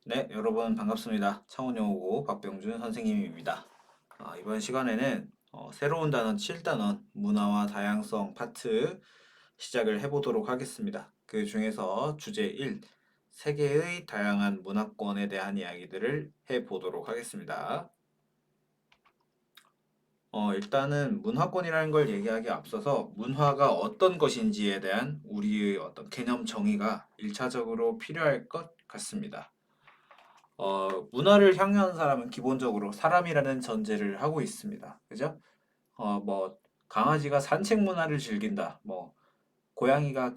네, 여러분 반갑습니다. 창원영어고 박병준 선생님입니다. 이번 시간에는 새로운 단원 7단원 문화와 다양성 파트 시작을 해보도록 하겠습니다. 그 중에서 주제 1, 세계의 다양한 문화권에 대한 이야기들을 해보도록 하겠습니다. 일단은 문화권이라는 걸 얘기하기에 앞서서 문화가 어떤 것인지에 대한 우리의 어떤 개념 정의가 1차적으로 필요할 것 같습니다. 문화를 향유하는 사람은 기본적으로 사람이라는 전제를 하고 있습니다. 그죠? 뭐, 강아지가 산책 문화를 즐긴다. 뭐, 고양이가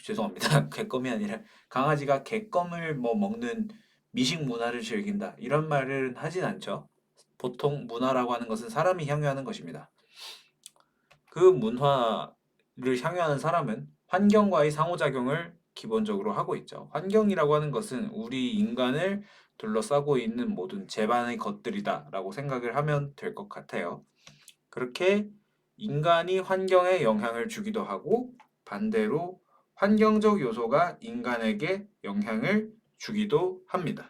죄송합니다. 객검이 아니라 강아지가 객검을 뭐 먹는 미식 문화를 즐긴다. 이런 말은 하진 않죠. 보통 문화라고 하는 것은 사람이 향유하는 것입니다. 그 문화를 향유하는 사람은 환경과의 상호작용을 기본적으로 하고 있죠. 환경이라고 하는 것은 우리 인간을 둘러싸고 있는 모든 재반의 것들이다라고 생각을 하면 될 것 같아요. 그렇게 인간이 환경에 영향을 주기도 하고 반대로 환경적 요소가 인간에게 영향을 주기도 합니다.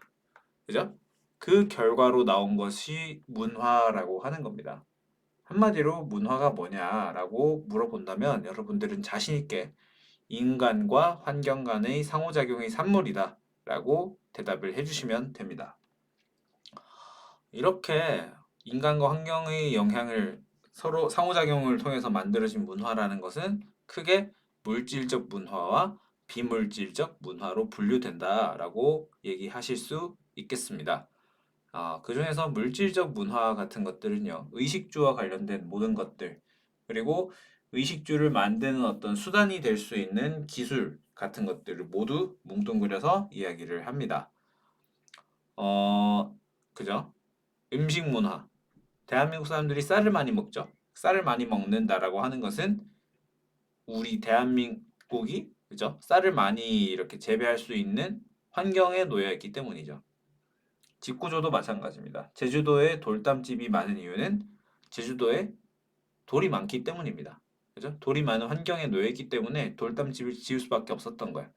그죠? 그 결과로 나온 것이 문화라고 하는 겁니다. 한마디로 문화가 뭐냐라고 물어본다면 여러분들은 자신 있게 인간과 환경 간의 상호작용의 산물이다 라고 대답을 해주시면 됩니다. 이렇게 인간과 환경의 영향을 서로 상호작용을 통해서 만들어진 문화라는 것은 크게 물질적 문화와 비물질적 문화로 분류된다라고 얘기하실 수 있겠습니다. 그중에서 물질적 문화 같은 것들은요, 의식주와 관련된 모든 것들, 그리고 의식주를 만드는 어떤 수단이 될 수 있는 기술 같은 것들을 모두 뭉뚱그려서 이야기를 합니다. 어, 그죠? 음식 문화. 대한민국 사람들이 쌀을 많이 먹죠. 쌀을 많이 먹는다라고 하는 것은 우리 대한민국이, 그죠? 쌀을 많이 이렇게 재배할 수 있는 환경에 놓여 있기 때문이죠. 직구조도 마찬가지입니다. 제주도에 돌담집이 많은 이유는 제주도에 돌이 많기 때문입니다. 그죠? 돌이 많은 환경에 놓여 있기 때문에 돌담집을 지을 수밖에 없었던 거야.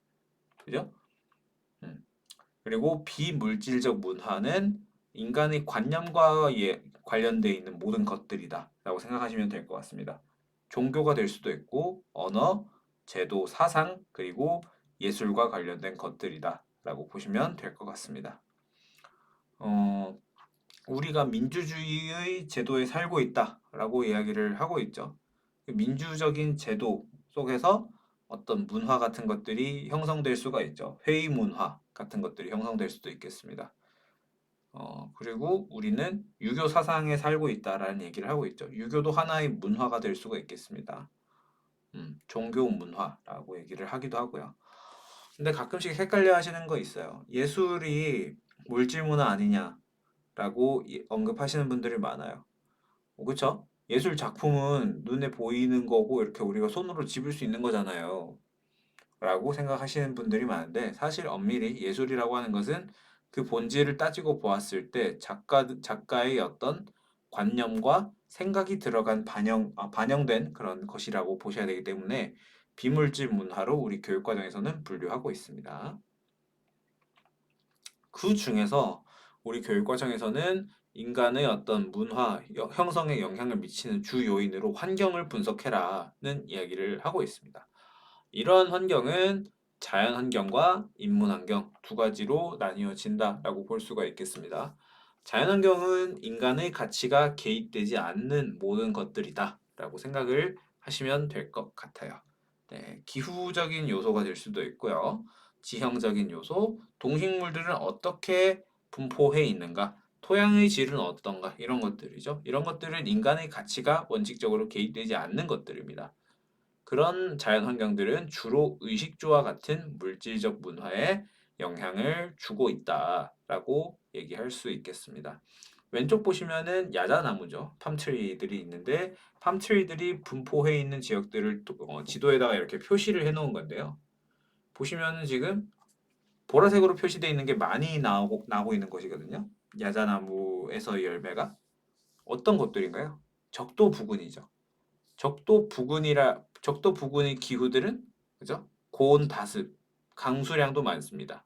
그죠? 음. 그리고 비물질적 문화는 인간의 관념과 관련되어 있는 모든 것들이다 라고 생각하시면 될 것 같습니다. 종교가 될 수도 있고 언어, 제도, 사상, 그리고 예술과 관련된 것들이다 라고 보시면 될 것 같습니다. 어, 우리가 민주주의의 제도에 살고 있다라고 이야기를 하고 있죠. 그 민주적인 제도 속에서 어떤 문화 같은 것들이 형성될 수가 있죠. 회의 문화 같은 것들이 형성될 수도 있겠습니다. 그리고 우리는 유교 사상에 살고 있다라는 얘기를 하고 있죠. 유교도 하나의 문화가 될 수가 있겠습니다. 종교 문화라고 얘기를 하기도 하고요. 근데 가끔씩 헷갈려 하시는 거 있어요. 예술이 물질 문화 아니냐라고 언급하시는 분들이 많아요. 그쵸? 예술 작품은 눈에 보이는 거고 이렇게 우리가 손으로 집을 수 있는 거잖아요. 라고 생각하시는 분들이 많은데 사실 엄밀히 예술이라고 하는 것은 그 본질을 따지고 보았을 때 작가의 어떤 관념과 생각이 들어간 반영된 그런 것이라고 보셔야 되기 때문에 비물질 문화로 우리 교육과정에서는 분류하고 있습니다. 그 중에서 우리 교육과정에서는 인간의 어떤 문화 형성에 영향을 미치는 주 요인으로 환경을 분석해라는 이야기를 하고 있습니다. 이러한 환경은 자연 환경과 인문 환경 두 가지로 나뉘어진다라고 볼 수가 있겠습니다. 자연 환경은 인간의 가치가 개입되지 않는 모든 것들이다라고 생각을 하시면 될 것 같아요. 네, 기후적인 요소가 될 수도 있고요. 지형적인 요소, 동식물들은 어떻게 분포해 있는가, 토양의 질은 어떤가 이런 것들이죠. 이런 것들은 인간의 가치가 원칙적으로 개입되지 않는 것들입니다. 그런 자연 환경들은 주로 의식주와 같은 물질적 문화에 영향을 주고 있다라고 얘기할 수 있겠습니다. 왼쪽 보시면은 야자나무죠. 팜트리들이 있는데 팜트리들이 분포해 있는 지역들을 지도에다가 이렇게 표시를 해 놓은 건데요. 보시면은 지금 보라색으로 표시되어 있는 게 많이 나오고 있는 것이거든요. 야자나무에서의 열매가 어떤 것들인가요? 적도 부근이죠. 적도 부근의 기후들은 그죠? 고온 다습, 강수량도 많습니다.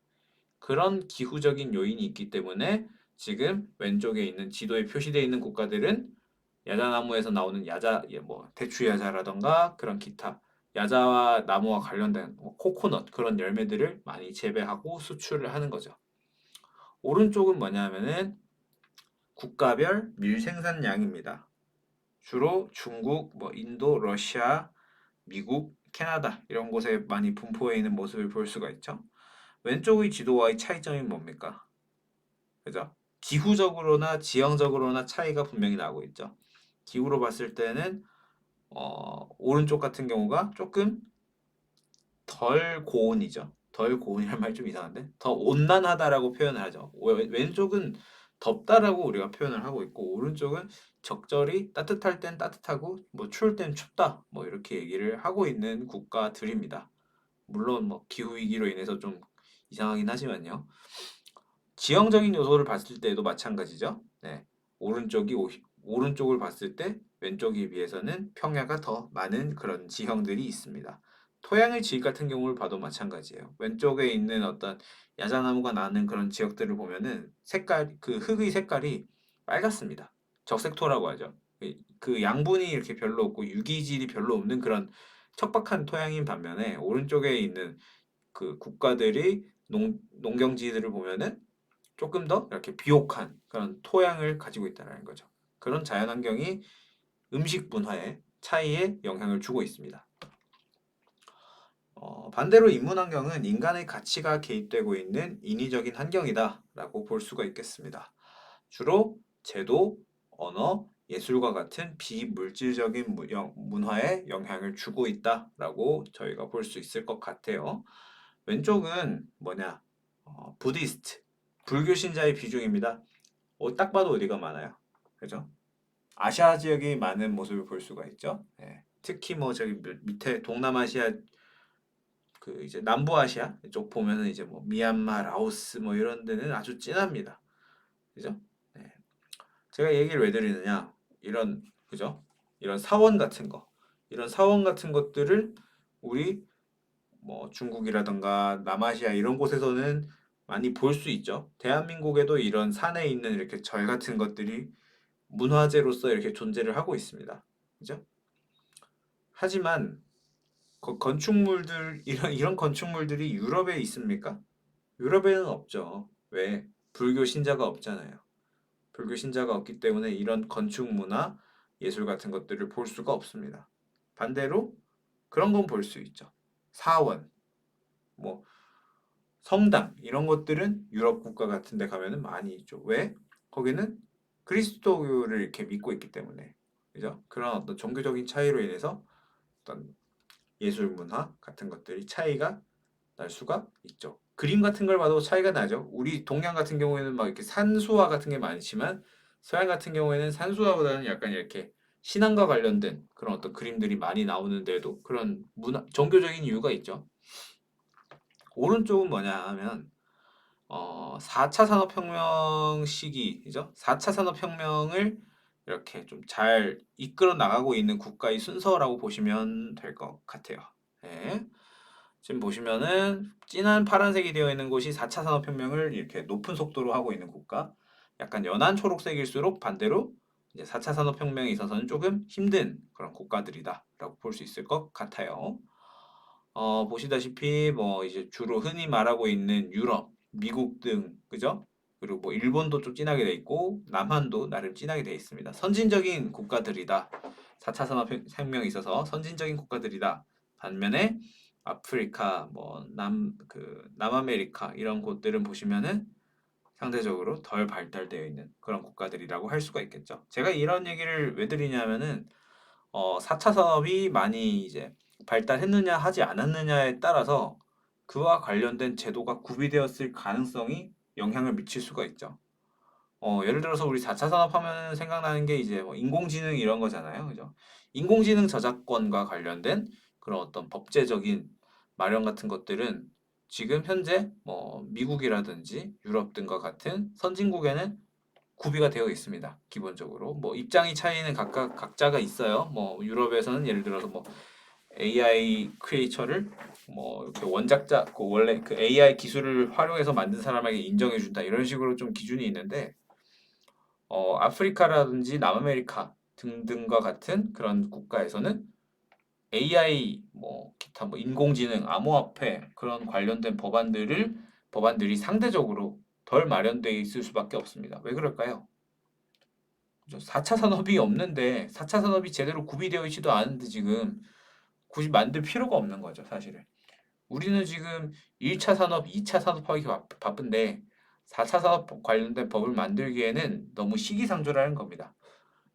그런 기후적인 요인이 있기 때문에 지금 왼쪽에 있는 지도에 표시되어 있는 국가들은 야자나무에서 나오는 뭐 대추야자라던가 그런 기타 야자와 나무와 관련된 뭐 코코넛 그런 열매들을 많이 재배하고 수출을 하는 거죠. 오른쪽은 뭐냐면은 국가별 밀 생산량입니다. 주로 중국, 뭐 인도, 러시아, 미국, 캐나다 이런 곳에 많이 분포해 있는 모습을 볼 수가 있죠. 왼쪽의 지도와의 차이점이 뭡니까? 그죠? 기후적으로나 지형적으로나 차이가 분명히 나고 있죠. 기후로 봤을 때는 오른쪽 같은 경우가 조금 덜 고온이죠. 덜 고온이란 말이 좀 이상한데 더 온난하다라고 표현을 하죠. 왼쪽은 덥다라고 우리가 표현을 하고 있고 오른쪽은 적절히 따뜻할 땐 따뜻하고 뭐 추울 땐 춥다 뭐 이렇게 얘기를 하고 있는 국가들입니다. 물론 뭐 기후 위기로 인해서 좀 이상하긴 하지만요. 지형적인 요소를 봤을 때도 마찬가지죠. 네. 오른쪽을 봤을 때 왼쪽에 비해서는 평야가 더 많은 그런 지형들이 있습니다. 토양의 질 같은 경우를 봐도 마찬가지예요. 왼쪽에 있는 어떤 야자나무가 나는 그런 지역들을 보면은 그 흙의 색깔이 빨갛습니다. 적색토라고 하죠. 그 양분이 이렇게 별로 없고 유기질이 별로 없는 그런 척박한 토양인 반면에 오른쪽에 있는 그 국가들이 농경지들을 보면은 조금 더 이렇게 비옥한 그런 토양을 가지고 있다는 거죠. 그런 자연환경이 음식 문화의 차이에 영향을 주고 있습니다. 반대로 인문환경은 인간의 가치가 개입되고 있는 인위적인 환경이다라고 볼 수가 있겠습니다. 주로 제도, 언어, 예술과 같은 비물질적인 문화에 영향을 주고 있다라고 저희가 볼 수 있을 것 같아요. 왼쪽은 뭐냐? 부디스트, 불교 신자의 비중입니다. 딱 봐도 어디가 많아요. 그죠? 아시아 지역이 많은 모습을 볼 수가 있죠. 예. 특히 뭐 저기 밑에 동남아시아 그 이제 남부아시아 쪽 보면은 이제 뭐 미얀마, 라오스 뭐 이런 데는 아주 진합니다. 그죠? 네. 제가 얘기를 왜 드리느냐? 그죠? 이런 사원 같은 거, 이런 사원 같은 것들을 우리 뭐 중국이라든가 남아시아 이런 곳에서는 많이 볼 수 있죠. 대한민국에도 이런 산에 있는 이렇게 절 같은 것들이 문화재로서 이렇게 존재를 하고 있습니다. 그죠? 하지만 건축물들 이런 건축물들이 유럽에 있습니까? 유럽에는 없죠. 왜? 불교 신자가 없잖아요. 불교 신자가 없기 때문에 이런 건축 문화, 예술 같은 것들을 볼 수가 없습니다. 반대로 그런 건 볼 수 있죠. 사원, 뭐 성당 이런 것들은 유럽 국가 같은 데 가면은 많이 있죠. 왜? 거기는 그리스도교를 이렇게 믿고 있기 때문에. 그죠? 그런 어떤 종교적인 차이로 인해서 어떤 예술 문화 같은 것들이 차이가 날 수가 있죠. 그림 같은 걸 봐도 차이가 나죠. 우리 동양 같은 경우에는 막 이렇게 산수화 같은 게 많지만 서양 같은 경우에는 산수화보다는 약간 이렇게 신앙과 관련된 그런 어떤 그림들이 많이 나오는데도 그런 종교적인 이유가 있죠. 오른쪽은 뭐냐 하면 4차 산업혁명 시기죠. 4차 산업혁명을 이렇게 좀 잘 이끌어 나가고 있는 국가의 순서라고 보시면 될 것 같아요. 네. 지금 보시면은 진한 파란색이 되어 있는 곳이 4차 산업혁명을 이렇게 높은 속도로 하고 있는 국가. 약간 연한 초록색일수록 반대로 이제 4차 산업혁명에 있어서는 조금 힘든 그런 국가들이다라고 볼 수 있을 것 같아요. 보시다시피 뭐 이제 주로 흔히 말하고 있는 유럽, 미국 등 그죠? 그리고 뭐 일본도 좀 진하게 돼 있고 남한도 나름 진하게 돼 있습니다. 선진적인 국가들이다. 4차 산업혁명에 있어서 선진적인 국가들이다. 반면에 아프리카, 뭐 남아메리카 이런 곳들은 보시면은 상대적으로 덜 발달되어 있는 그런 국가들이라고 할 수가 있겠죠. 제가 이런 얘기를 왜 드리냐면은 4차 산업이 많이 이제 발달했느냐 하지 않았느냐에 따라서 그와 관련된 제도가 구비되었을 가능성이 영향을 미칠 수가 있죠. 예를 들어서 우리 4차 산업 하면 생각나는 게 이제 뭐 인공지능 이런 거잖아요. 그죠? 인공지능 저작권과 관련된 그런 어떤 법제적인 마련 같은 것들은 지금 현재 뭐 미국이라든지 유럽 등과 같은 선진국에는 구비가 되어 있습니다. 기본적으로 뭐 입장이 차이는 각각 각자가 있어요. 뭐 유럽에서는 예를 들어서 뭐 AI 크리에이처를 뭐 이렇게 원작자 그 원래 그 AI 기술을 활용해서 만든 사람에게 인정해 준다 이런 식으로 좀 기준이 있는데 아프리카라든지 남아메리카 등등과 같은 그런 국가에서는 AI 뭐 기타 뭐 인공지능, 암호화폐 그런 관련된 법안들이 상대적으로 덜 마련돼 있을 수밖에 없습니다. 왜 그럴까요? 그죠? 4차 산업이 없는데 4차 산업이 제대로 구비되어 있지도 않은데 지금 굳이 만들 필요가 없는 거죠, 사실은. 우리는 지금 1차 산업, 2차 산업하기 바쁜데 4차 산업 관련된 법을 만들기에는 너무 시기상조라는 겁니다.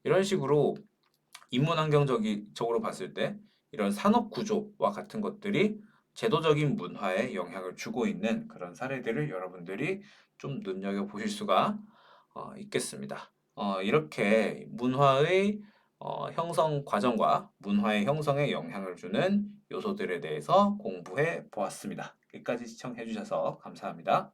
이런 식으로 인문환경적으로 봤을 때 이런 산업 구조와 같은 것들이 제도적인 문화에 영향을 주고 있는 그런 사례들을 여러분들이 좀 눈여겨보실 수가 있겠습니다. 이렇게 문화의 형성 과정과 문화의 형성에 영향을 주는 요소들에 대해서 공부해 보았습니다. 여기까지 시청해 주셔서 감사합니다.